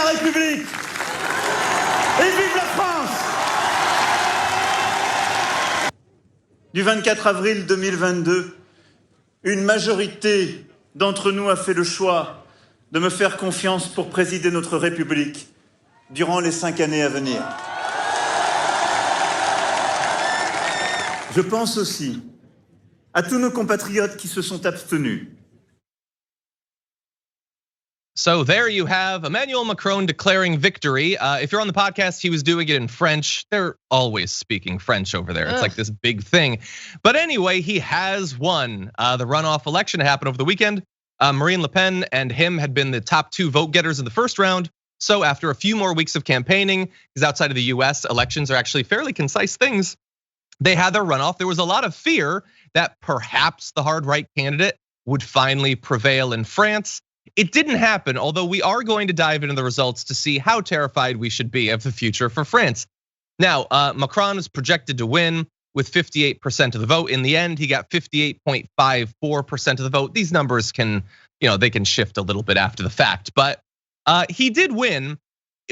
la République! Et vive la France! Du 24 avril 2022, une majorité d'entre nous a fait le choix de me faire confiance pour présider notre République durant les 5 années à venir. Je pense aussi à tous nos compatriotes qui se sont abstenus. So there you have Emmanuel Macron declaring victory. If you're on the podcast, he was doing it in French. They're always speaking French over there. It's like this big thing. But anyway, he has won. The runoff election happened over the weekend. Marine Le Pen and him had been the top 2 vote getters in the first round. So after a few more weeks of campaigning, because outside of the US, elections are actually fairly concise things. They had their runoff. There was a lot of fear that perhaps the hard right candidate would finally prevail in France. It didn't happen, although we are going to dive into the results to see how terrified we should be of the future for France. Now, Macron is projected to win with 58% of the vote. In the end, he got 58.54% of the vote. These numbers can, they can shift a little bit after the fact, but he did win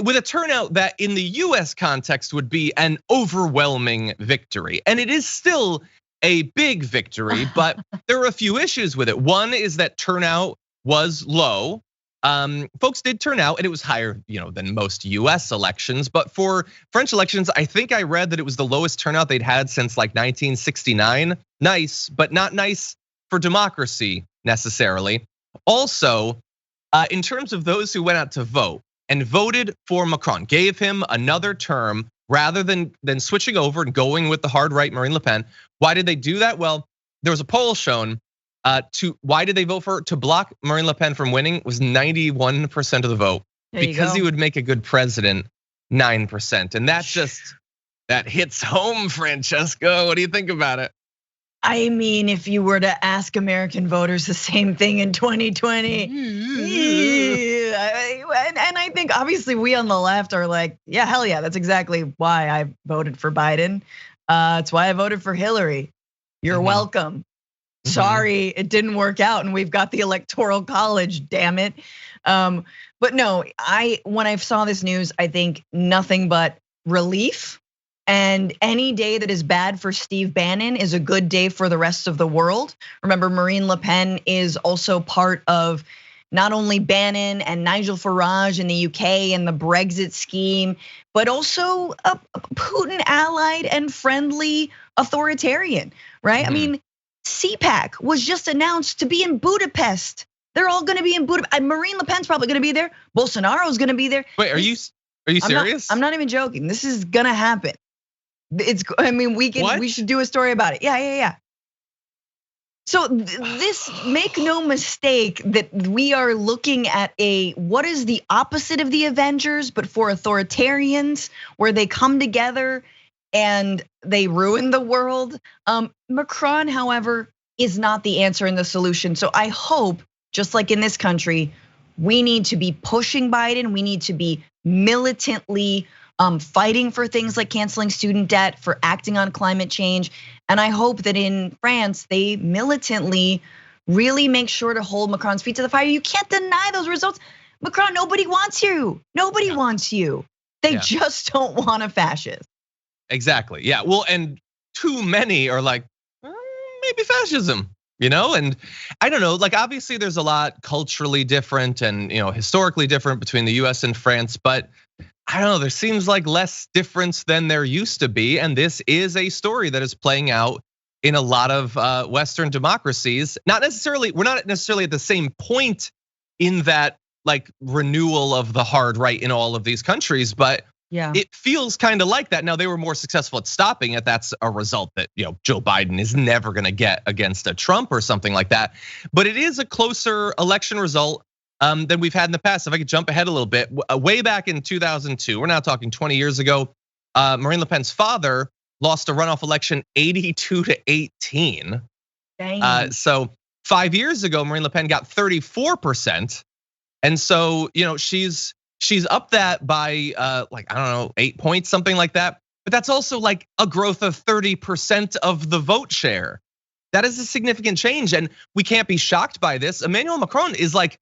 with a turnout that in the US context would be an overwhelming victory. And it is still a big victory, but there are a few issues with it. One is that turnout was low. Folks did turn out, and it was higher, than most US elections. But for French elections, I think I read that it was the lowest turnout they'd had since like 1969. Nice, but not nice for democracy necessarily. Also, in terms of those who went out to vote and voted for Macron, gave him another term rather than switching over and going with the hard right Marine Le Pen. Why did they do that? Well, there was a poll shown. Why did they vote for to block Marine Le Pen from winning? Was 91% of the vote because he would make a good president. 9%, and that hits home, Francesca. What do you think about it? I mean, if you were to ask American voters the same thing in 2020, and I think obviously we on the left are like, yeah, hell yeah, that's exactly why I voted for Biden. It's why I voted for Hillary. You're welcome. Sorry, it didn't work out, and we've got the Electoral College. Damn it! But no, when I saw this news, I think nothing but relief. And any day that is bad for Steve Bannon is a good day for the rest of the world. Remember, Marine Le Pen is also part of not only Bannon and Nigel Farage in the UK and the Brexit scheme, but also a Putin allied and friendly authoritarian, right? I mean, CPAC was just announced to be in Budapest. They're all going to be in Budapest. Marine Le Pen's probably going to be there. Bolsonaro's going to be there. Wait, are you serious? I'm not even joking. This is going to happen. We should do a story about it. Yeah. So this, make no mistake that we are looking at what is the opposite of the Avengers, but for authoritarians, where they come together and they ruin the world. Macron, however, is not the answer and the solution. So I hope, just like in this country, we need to be pushing Biden. We need to be militantly fighting for things like canceling student debt, for acting on climate change. And I hope that in France, they militantly really make sure to hold Macron's feet to the fire. You can't deny those results. Macron, nobody wants you. Nobody wants you. They just don't want a fascist. Exactly, yeah. Well, and too many are like, maybe fascism, and I don't know, like obviously there's a lot culturally different and historically different between the US and France, but I don't know, there seems like less difference than there used to be. And this is a story that is playing out in a lot of Western democracies. We're not necessarily at the same point in that like renewal of the hard right in all of these countries, but it feels kind of like that. Now they were more successful at stopping it. That's a result that Joe Biden is never gonna get against a Trump or something like that. But it is a closer election result than we've had in the past. If I could jump ahead a little bit, way back in 2002, we're now talking 20 years ago, Marine Le Pen's father lost a runoff election 82-18. So 5 years ago, Marine Le Pen got 34%. And so, she's up that by like, I don't know, 8 points, something like that. But that's also like a growth of 30% of the vote share. That is a significant change, and we can't be shocked by this. Emmanuel Macron is like,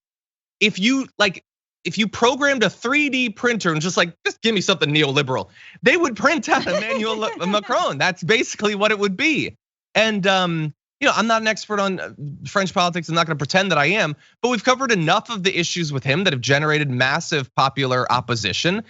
if you like, if you programmed a 3D printer and just give me something neoliberal, they would print out Emmanuel Macron. That's basically what it would be. And I'm not an expert on French politics. I'm not going to pretend that I am, but we've covered enough of the issues with him that have generated massive popular opposition.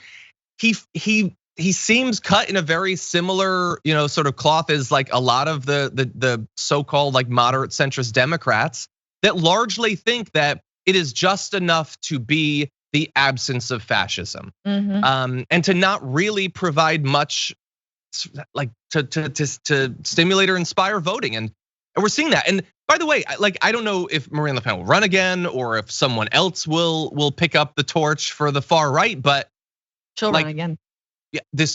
He seems cut in a very similar, sort of cloth as like a lot of the so-called like moderate centrist Democrats that largely think that it is just enough to be the absence of fascism, and to not really provide much, like to stimulate or inspire voting, and we're seeing that. And by the way, I don't know if Marine Le Pen will run again or if someone else will pick up the torch for the far right, but she'll run again. Yeah,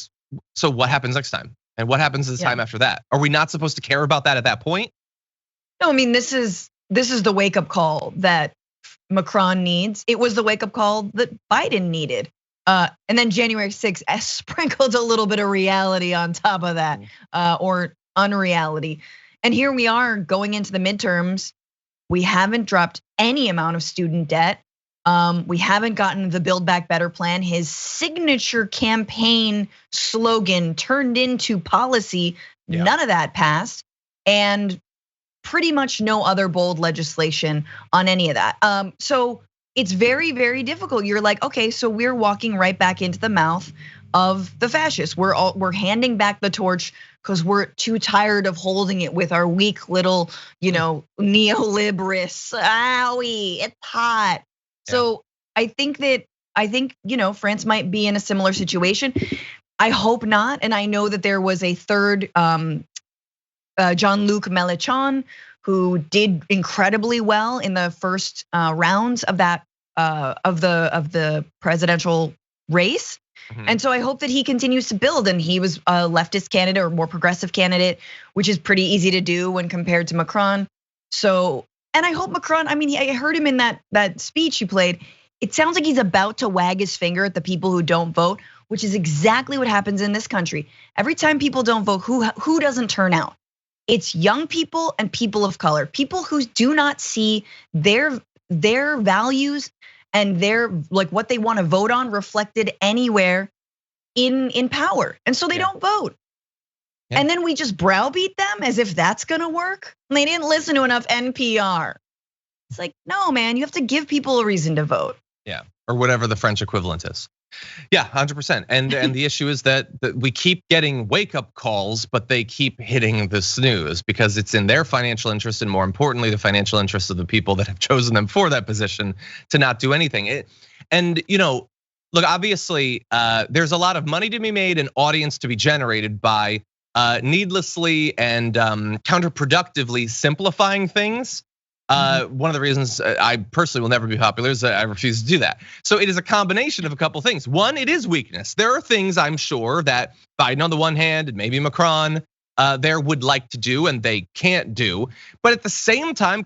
so what happens next time? And what happens this time after that? Are we not supposed to care about that at that point? No, I mean, this is the wake-up call that Macron needs. It was the wake-up call that Biden needed. And then January 6th sprinkled a little bit of reality on top of that, or unreality. And here we are going into the midterms. We haven't dropped any amount of student debt. We haven't gotten the Build Back Better plan. His signature campaign slogan turned into policy. Yeah. None of that passed. And pretty much no other bold legislation on any of that. So it's very, very difficult. You're like, okay, so we're walking right back into the mouth of the fascists. We're handing back the torch because we're too tired of holding it with our weak little, neoliberists. Owie, it's hot. Yeah. So I think France might be in a similar situation. I hope not, and I know that there was a third. Jean-Luc Mélenchon, who did incredibly well in the first rounds of that of the presidential race. And so I hope that he continues to build, and he was a leftist candidate or more progressive candidate, which is pretty easy to do when compared to Macron. So, and I hope Macron, I mean, I heard him in that speech you played. It sounds like he's about to wag his finger at the people who don't vote, which is exactly what happens in this country. Every time people don't vote, who doesn't turn out? It's young people and people of color, people who do not see their values and their what they want to vote on reflected anywhere in power. And so they don't vote. Yeah. And then we just browbeat them as if that's gonna work. And they didn't listen to enough NPR. It's like, no, man, you have to give people a reason to vote. Yeah, or whatever the French equivalent is. Yeah, 100%. And the issue is that we keep getting wake-up calls, but they keep hitting the snooze because it's in their financial interest, and more importantly, the financial interest of the people that have chosen them for that position to not do anything. And look, obviously, there's a lot of money to be made and audience to be generated by needlessly and counterproductively simplifying things. One of the reasons I personally will never be popular is that I refuse to do that. So it is a combination of a couple things. One, it is weakness. There are things I'm sure that Biden on the one hand and maybe Macron there would like to do and they can't do. But at the same time,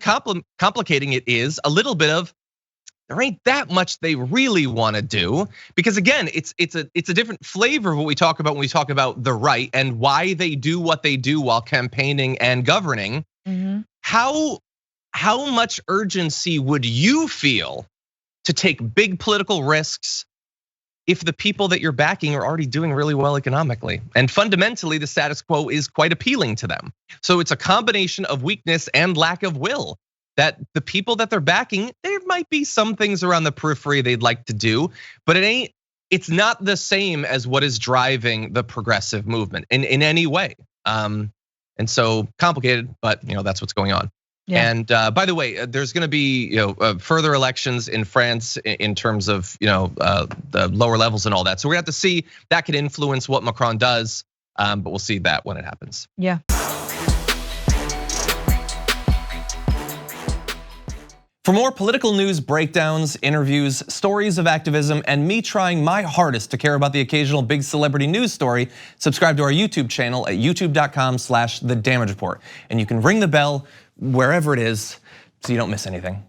complicating it is a little bit of there ain't that much they really want to do, because again, it's a different flavor of what we talk about when we talk about the right and why they do what they do while campaigning and governing. How much urgency would you feel to take big political risks if the people that you're backing are already doing really well economically? And fundamentally, the status quo is quite appealing to them. So it's a combination of weakness and lack of will that the people that they're backing, there might be some things around the periphery they'd like to do, but it's not the same as what is driving the progressive movement in any way. And so complicated, but that's what's going on. Yeah. And by the way, there's going to be further elections in France in terms of the lower levels and all that. So we're going to have to see that could influence what Macron does, but we'll see that when it happens. Yeah. For more political news breakdowns, interviews, stories of activism, and me trying my hardest to care about the occasional big celebrity news story, subscribe to our YouTube channel at youtube.com/thedamagereport. And you can ring the bell wherever it is so you don't miss anything.